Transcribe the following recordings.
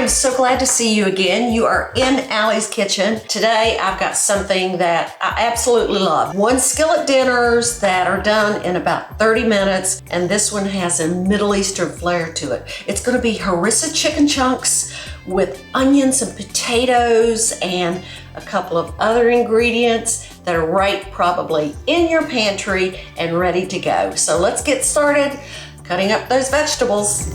am so glad to see you again. You are in Allie's kitchen. Today I've got something that I absolutely love. One skillet dinners that are done in about 30 minutes, and this one has a Middle Eastern flair to it. It's gonna be harissa chicken chunks with onions and potatoes and a couple of other ingredients that are right probably in your pantry and ready to go. So let's get started cutting up those vegetables.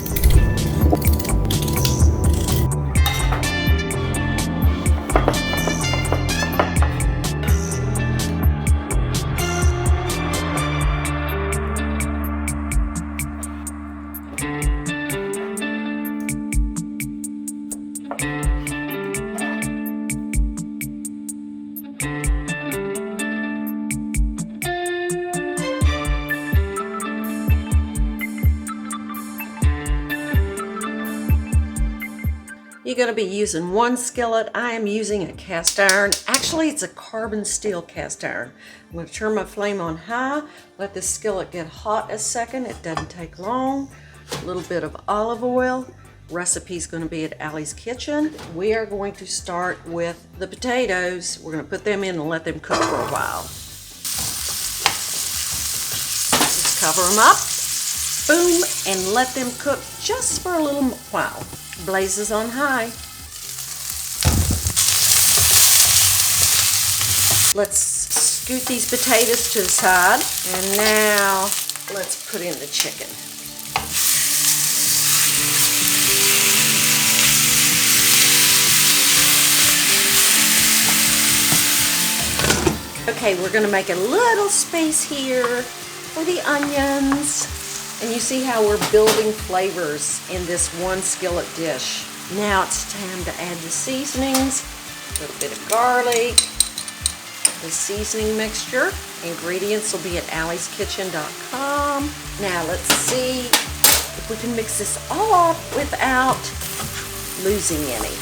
You're going to be using one skillet. I am using a cast iron. Actually, it's a carbon steel cast iron. I'm going to turn my flame on high, let the skillet get hot a second. It doesn't take long. A little bit of olive oil. Recipe's going to be at Allie's Kitchen. We are going to start with the potatoes. We're going to put them in and let them cook for a while. Just cover them up, boom, and let them cook just for a little while. Blazes on high. Let's scoot these potatoes to the side, and now let's put in the chicken. Okay, we're gonna make a little space here for the onions. And you see how we're building flavors in this one skillet dish. Now it's time to add the seasonings, a little bit of garlic, the seasoning mixture. Ingredients will be at allieskitchen.com. Now let's see if we can mix this all up without losing any.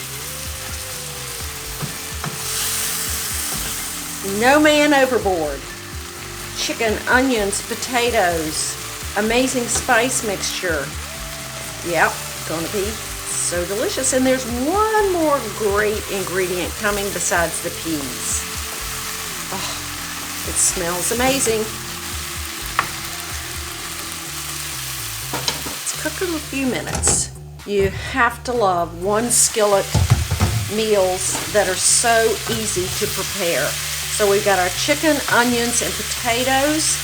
No man overboard. Chicken, onions, potatoes, amazing spice mixture. Yep, gonna be so delicious. And there's one more great ingredient coming besides the peas. Oh, it smells amazing. Let's cook it a few minutes. You have to love one skillet meals that are so easy to prepare. So we've got our chicken, onions, and potatoes.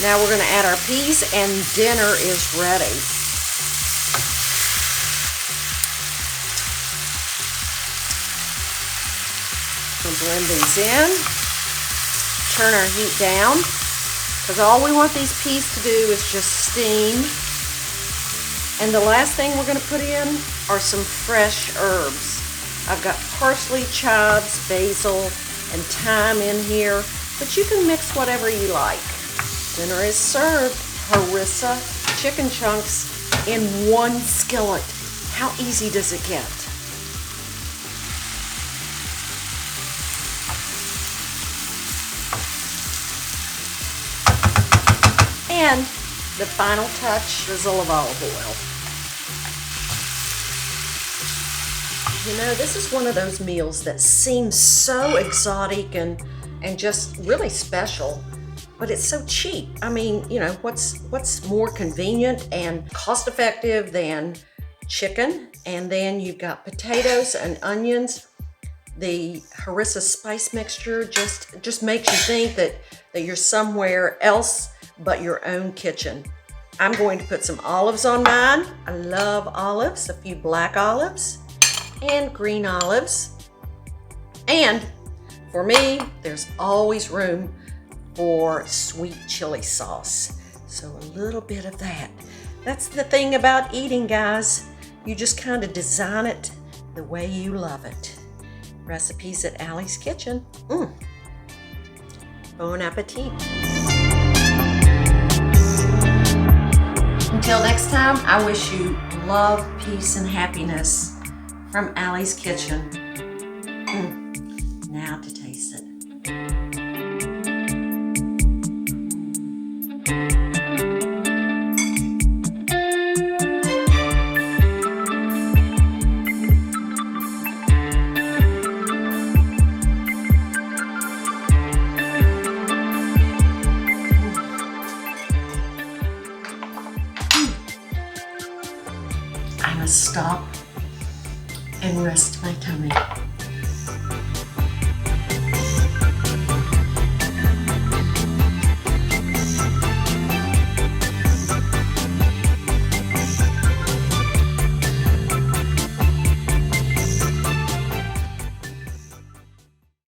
Now we're going to add our peas, and dinner is ready. We'll blend these in. Turn our heat down, because all we want these peas to do is just steam. And the last thing we're going to put in are some fresh herbs. I've got parsley, chives, basil, and thyme in here, but you can mix whatever you like. Dinner is served. Harissa chicken chunks in one skillet. How easy does it get? And the final touch, drizzle of olive oil. You know, this is one of those meals that seems so exotic and just really special. But it's so cheap. I mean, you know, what's more convenient and cost-effective than chicken? And then you've got potatoes and onions. The harissa spice mixture just makes you think that you're somewhere else but your own kitchen. I'm going to put some olives on mine. I love olives, a few black olives and green olives. And for me, there's always room for sweet chili sauce. So a little bit of that. That's the thing about eating, guys. You just kind of design it the way you love it. Recipes at Allie's Kitchen. Bon appetit. Until next time, I wish you love, peace, and happiness from Allie's Kitchen. Now to taste it. I must stop and rest my tummy.